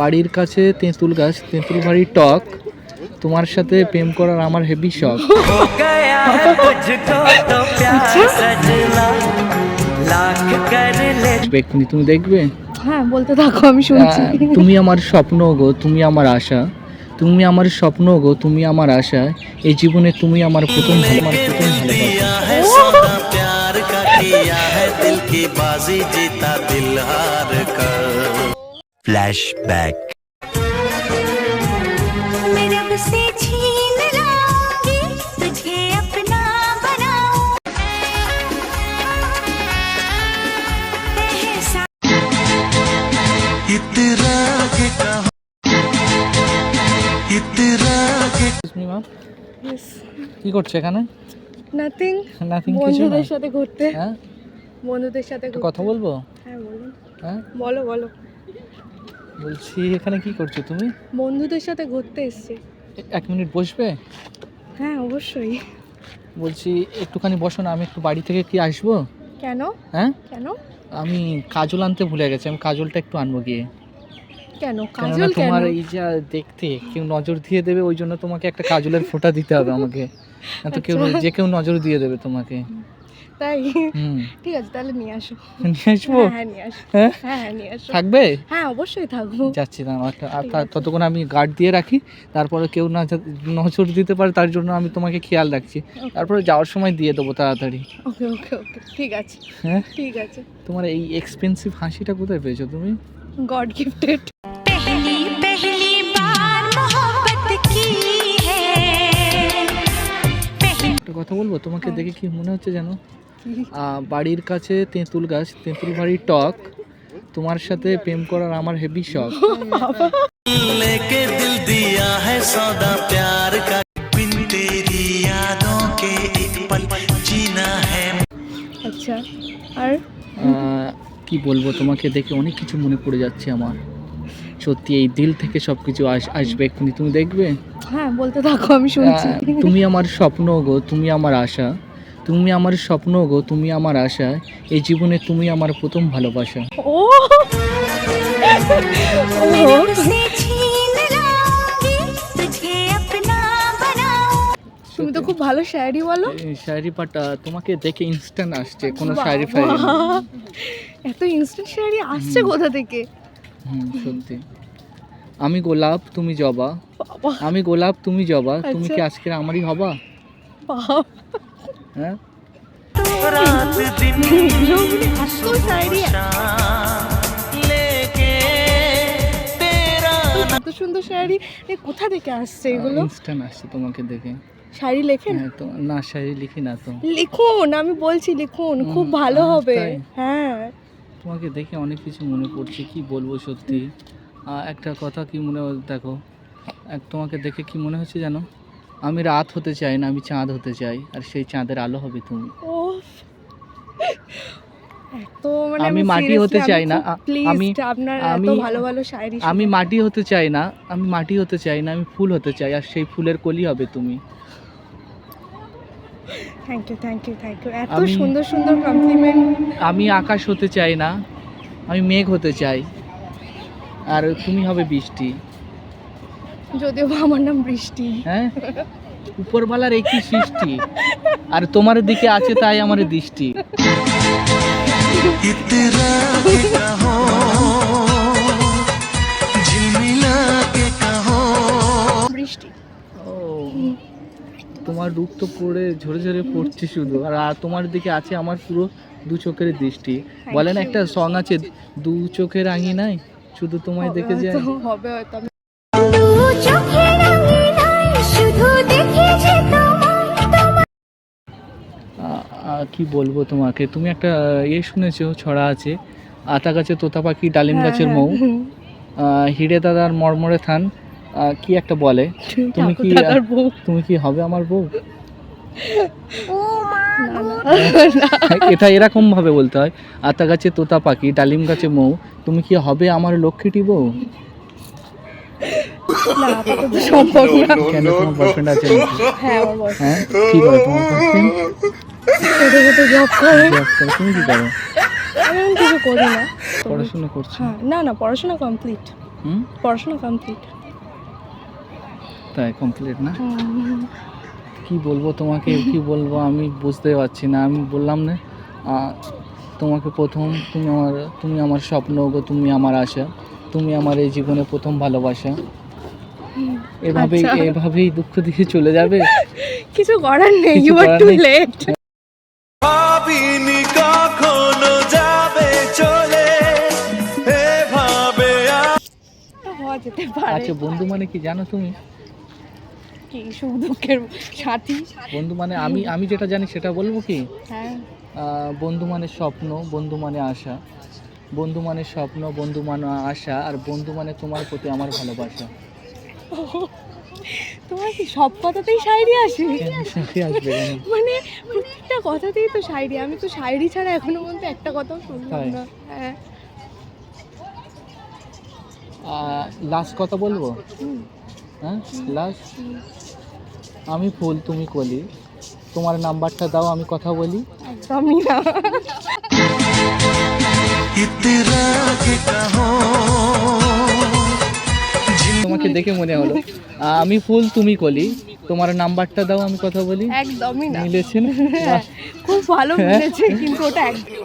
বাড়ির কাছে তেঁতুল গাছ, তেঁতুল ভারী টক, তোমার সাথে প্রেম করার আমার হেভি শখ। তুমি দেখবে? হ্যাঁ বলতে থাকো, আমি শুনছি। তুমি আমার স্বপ্ন গো, তুমি আমার আশা, তুমি আমার স্বপ্ন গো, তুমি আমার আশা, এই জীবনে তুমি আমার প্রথম ভালোবাসা। फ्लैशबैक। কি করছো এখানে? নাথিং। নাথিং, কিছু না। বন্ধুদের সাথে ঘুরতে। হ্যাঁ, বন্ধুদের সাথে ঘুরতে। কথা বলবো? হ্যাঁ বলুন। হ্যাঁ বলো বলো। বলছি এখানে কি করছো তুমি? বন্ধুদের সাথে ঘুরতে এসেছি। এক মিনিট বসবে? হ্যাঁ অবশ্যই। বলছি একটুখানি বসো না, আমি একটু বাড়ি থেকে কি আসবো। কেন? হ্যাঁ কেন? আমি কাজল আনতে ভুলে গেছি, আমি কাজলটা একটু আনবো গিয়ে। কেন কেননা কাজল? কেন? তোমার এই যা দেখতে কেউ নজর দিয়ে দেবে, ওই জন্য তোমাকে একটা কাজলের ফোঁটা দিতে হবে আমাকে, না তো কেউ যে কেউ নজর দিয়ে দেবে তোমাকে। তাই? ঠিক আছে তাহলে নিয়ে আসো। নিয়ে আসবো? হ্যাঁ নিয়ে আসো। হ্যাঁ হ্যাঁ নিয়ে আসো। থাকবে? হ্যাঁ অবশ্যই থাকবো। যাচ্ছি না, ততক্ষণ আমি গার্ড দিয়ে রাখি, তারপরে কেউ না নজর দিতে পারে তার জন্য আমি তোমাকে খেয়াল রাখছি, তারপরে যাওয়ার সময় দিয়ে দেবো তাড়াতাড়ি। ওকে ওকে ওকে ঠিক আছে। হ্যাঁ ঠিক আছে। তোমার এই এক্সপেন্সিভ হাসিটা কোথায় পেয়েছো তুমি? God gifted. पहली बार मोहब्बत की है। একটা কথা বলবো, তোমাকে দেখে কি মনে হচ্ছে জানো? বাড়ির কাছে তেঁতুল গাছ, তেঁতুল ভারী টক, তোমার সাথে প্রেম করার আমার হেভি শখ। लेके दिल दिया है सौदा प्यार का, बिन तेरी यादों के एक पल जीना है। আচ্ছা আর কি বলবো, তোমাকে দেখে অনেক কিছু মনে পড়ে যাচ্ছে আমার, সত্যি এই দিল থেকে সব কিছু আসবে এক্ষুনি, তুমি দেখবে? হ্যাঁ বলতে থাকো, আমি শুনছি। তুমি আমার স্বপ্ন গো, তুমি আমার আশা, তুমি আমার স্বপ্ন গো, তুমি আমার আশা, এই জীবনে তুমি আমার প্রথম ভালোবাসা। ও তুমি তো খুব ভালো শায়রি বলো। শায়রি পাটা তোমাকে দেখে ইনস্ট্যান্ট আসছে, কোনো শায়রি ফায়রি না। এত ইনস্ট্যান্ট শায়রি আসছে কোথা থেকে? সত্যি। আমি গোলাপ তুমি জবা, আমি গোলাপ তুমি জবা, তুমি কি আজকে আমারই হবা? হ্যাঁ रात दिन এত শায়রি, लेके तेरा এত সুন্দর শায়রি কোথা থেকে আসছে এগুলো? ইনস্ট্যান্ট আসছে তোমাকে দেখে। শায়রি লেখেন? হ্যাঁ তো না, শায়রি লিখি না তো। লিখুন, আমি বলছি লিখুন, খুব ভালো হবে। তাই? হ্যাঁ তোমাকে দেখে অনেক কিছু মনে পড়ছে, কি বলবো সত্যি। একটা কথা কি মনে দেখো, তোমাকে দেখে কি মনে হচ্ছে জানো? আমি রাত হতে চাই না, আমি চাঁদ হতে চাই, আর সেই চাঁদের আলো হবে তুমি। এত মানে আমি মাটি হতে চাই না, আমি আপনার এত ভালো ভালো শায়রি। আমি মাটি হতে চাই না, আমি মাটি হতে চাই না, আমি ফুল হতে চাই, আর সেই ফুলের কলি হবে তুমি। Thank you thank you thank you, এত সুন্দর সুন্দর কমপ্লিমেন্ট। আমি আকাশ হতে চাই না, আমি মেঘ হতে চাই, আর তুমি হবে বৃষ্টি। যদিও আমার নাম বৃষ্টি। হ্যাঁ উপরওয়ালার একই সৃষ্টি, আর তোমার দিকে আছে তাই আমার দৃষ্টি। इतना के कहो, झिलमिला के कहो। বৃষ্টি। ও তোমার রূপ তো পড়ে ঝরে ঝরে পড়ছে শুধু, আর তোমার দিকে আছে আমার পুরো দু চোখের দৃষ্টি। বলে না একটা সং আছে, দু চোখের আঙিনায় শুধু তোমায় দেখে যায়। হবে হয়তো। কি বলবো তোমাকে, তুমি একটা শুনেছো ছড়া আছে, আতা গাছে তোতা পাখি, ডালিম গাছের মৌ, হিড়ে দাদার মরমরে থান, কি একটা বলে, তুমি কি হবে আমার বউ? এটা এরকম ভাবে বলতে হয়, আতা গাছে তোতা পাখি, ডালিম গাছে মৌ, তুমি কি হবে আমার লক্ষ্মীটি বউ? সম্ভব না। কেন, তোমার বয়ফ্রেন্ড আছে? হ্যাঁ আমার বয়ফ্রেন্ড। হ্যাঁ কি করে তোমার বয়ফ্রেন্ড? জব করে। তুমি কি করো? আমি কিছু করি না, পড়াশোনা করছো? না না পড়াশোনা কমপ্লিট। পড়াশোনা কমপ্লিট। তাই কমপ্লিট না? কি বলবো তোমাকে, কি বলবো আমি বুঝতে পারছি না। আমি বললাম না তোমাকে প্রথম, তুমি আমার স্বপ্ন গো, তুমি আমার আশা, তুমি আমার এই জীবনে প্রথম ভালোবাসা। এভাবেই দুঃখ দিয়ে চলে যাবে? কিছু করার নেই, কিছু ইউ আর করার টু নেই। লেট। ভাবিনি কখনো যাবে চলে এভাবে হওয়া যেতে পারে। আচ্ছা, বন্ধু মানে কি জানো তুমি? কি সুখ দুঃখের সাথী। বন্ধু মানে আমি যেটা জানি সেটা বলবো কি? হ্যাঁ, বন্ধু মানে স্বপ্ন, বন্ধু মানে আশা, বন্ধু মানে স্বপ্ন, বন্ধু মানে আশা, আর বন্ধু মানে তোমার প্রতি আমার ভালোবাসা। তোমার কি সব কথাতেই শায়রি আসে? কেন শায়রি আসবে কেন? মানে প্রত্যেকটা কথাতেই তো শায়রি। আমি তো শায়রি ছাড়া এখনো পর্যন্ত একটা কথাও শুনলাম তাই? না। হ্যাঁ। লাস্ট কথা বলবো? হ্যাঁ, লাস্ট। আমি ফুল তুমি কলি, তোমার নাম্বারটা দাও আমি কথা বলি। একদমই না। ইতরা কে কাহো তোমাকে দেখে মনে হলো আমি ফুল তুমি কলি, তোমার নাম্বারটা দাও আমি কথা বলি। একদমই না। মিলেছে না? খুব ভালো মিলেছে, কিন্তু ওটা একদম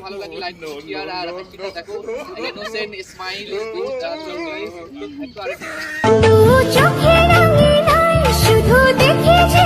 तू चोखे रंगीनाय शुधु देखे जे